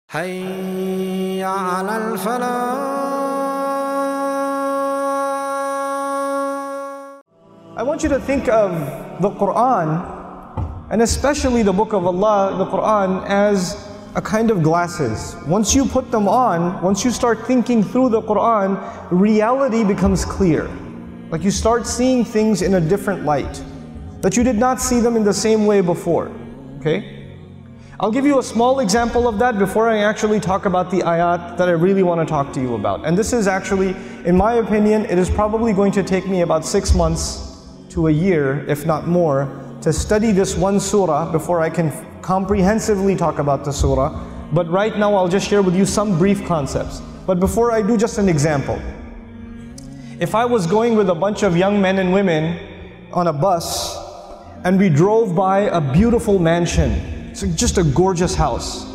حي على الفلاح. I want you to think of the Quran, and especially the Book of Allah, the Quran, as a kind of glasses. Once you put them on, once you start thinking through the Quran, reality becomes clear. Like you start seeing things in a different light, that you did not see them in the same way before. Okay? I'll give you a small example of that before I actually talk about the ayat that I really want to talk to you about. And this is actually, in my opinion, it is probably going to take me about 6 months to a year, if not more, to study this one surah before I can comprehensively talk about the surah. But right now I'll just share with you some brief concepts. But before I do, just an example. If I was going with a bunch of young men and women on a bus and we drove by a beautiful mansion, it's just a gorgeous house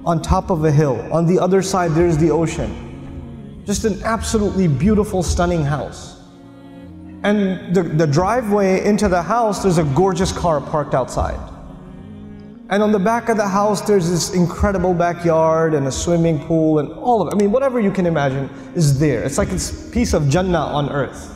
on top of a hill. On the other side there's the ocean. Just an absolutely beautiful, stunning house. And the driveway into the house, there's a gorgeous car parked outside. And on the back of the house, there's this incredible backyard and a swimming pool and all of it. I mean, whatever you can imagine is there. It's like it's a piece of Jannah on earth.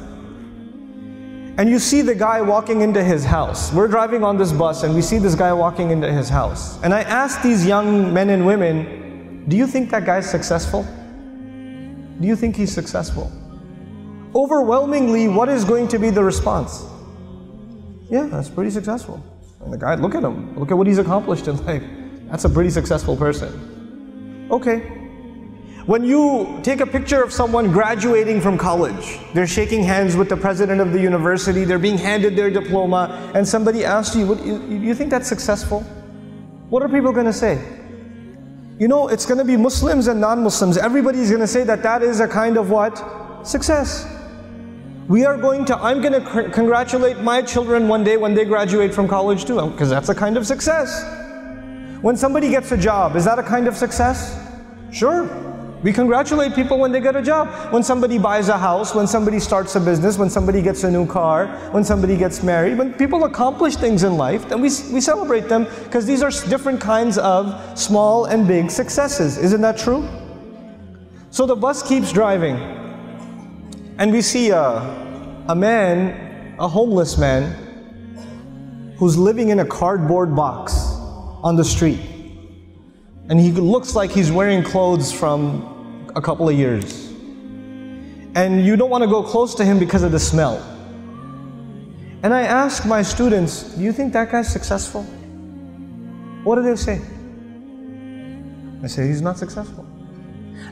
And you see the guy walking into his house. We're driving on this bus and we see this guy walking into his house. And I asked these young men and women, do you think that guy's successful? Do you think he's successful? Overwhelmingly, what is going to be the response? Yeah, that's pretty successful. And the guy, look at him. Look at what he's accomplished in life. That's a pretty successful person. Okay. When you take a picture of someone graduating from college, they're shaking hands with the president of the university, they're being handed their diploma, and somebody asks you, you think that's successful? What are people going to say? You know, it's going to be Muslims and non-Muslims. Everybody's going to say that that is a kind of what? Success. I'm going to congratulate my children one day when they graduate from college too, because that's a kind of success. When somebody gets a job, is that a kind of success? Sure. We congratulate people when they get a job. When somebody buys a house, when somebody starts a business, when somebody gets a new car, when somebody gets married, when people accomplish things in life, then we celebrate them, because these are different kinds of small and big successes. Isn't that true? So the bus keeps driving, and we see a man, a homeless man, who's living in a cardboard box on the street. And he looks like he's wearing clothes from a couple of years. And you don't want to go close to him because of the smell. And I ask my students, do you think that guy's successful? What do they say? I say, he's not successful.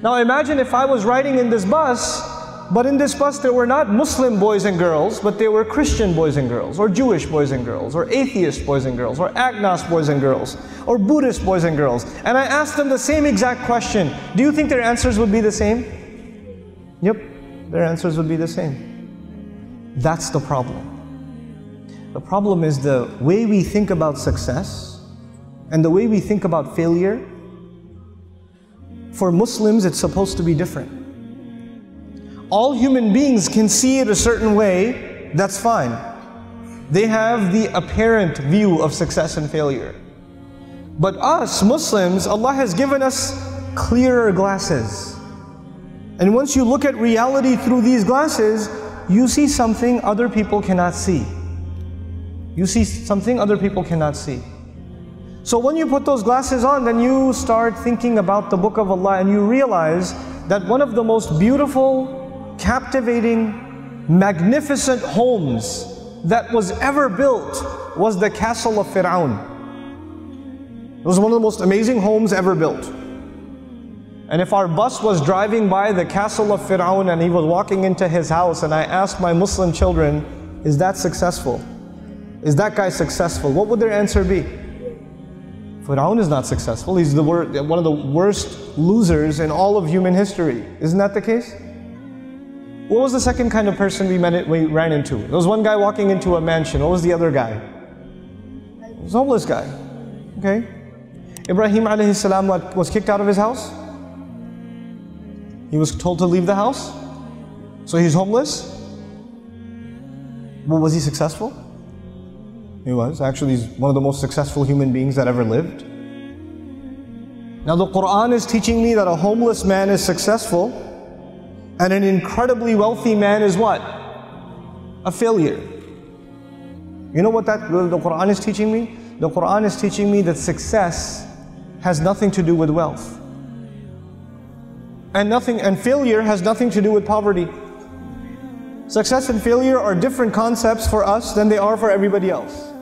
Now imagine if I was riding in this bus, but in this bus there were not Muslim boys and girls, but they were Christian boys and girls, or Jewish boys and girls, or atheist boys and girls, or agnostic boys and girls, or Buddhist boys and girls. And I asked them the same exact question. Do you think their answers would be the same? Yep, their answers would be the same. That's the problem. The problem is the way we think about success and the way we think about failure. For Muslims, it's supposed to be different. All human beings can see it a certain way, that's fine. They have the apparent view of success and failure. But us, Muslims, Allah has given us clearer glasses. And once you look at reality through these glasses, you see something other people cannot see. You see something other people cannot see. So when you put those glasses on, then you start thinking about the Book of Allah, and you realize that one of the most beautiful, captivating, magnificent homes that was ever built was the castle of Fir'aun. It was one of the most amazing homes ever built. And if our bus was driving by the castle of Fir'aun and he was walking into his house, and I asked my Muslim children, is that successful? Is that guy successful? What would their answer be? Fir'aun is not successful. He's one of the worst losers in all of human history. Isn't that the case? What was the second kind of person we ran into? There was one guy walking into a mansion. What was the other guy? It was a homeless guy. Okay. Ibrahim alayhi salam was kicked out of his house. He was told to leave the house. So he's homeless. Well, was he successful? He was. Actually, he's one of the most successful human beings that ever lived. Now the Quran is teaching me that a homeless man is successful and an incredibly wealthy man is what? A failure. You know what the Quran is teaching me? The Quran is teaching me that success has nothing to do with wealth. And failure has nothing to do with poverty. Success and failure are different concepts for us than they are for everybody else.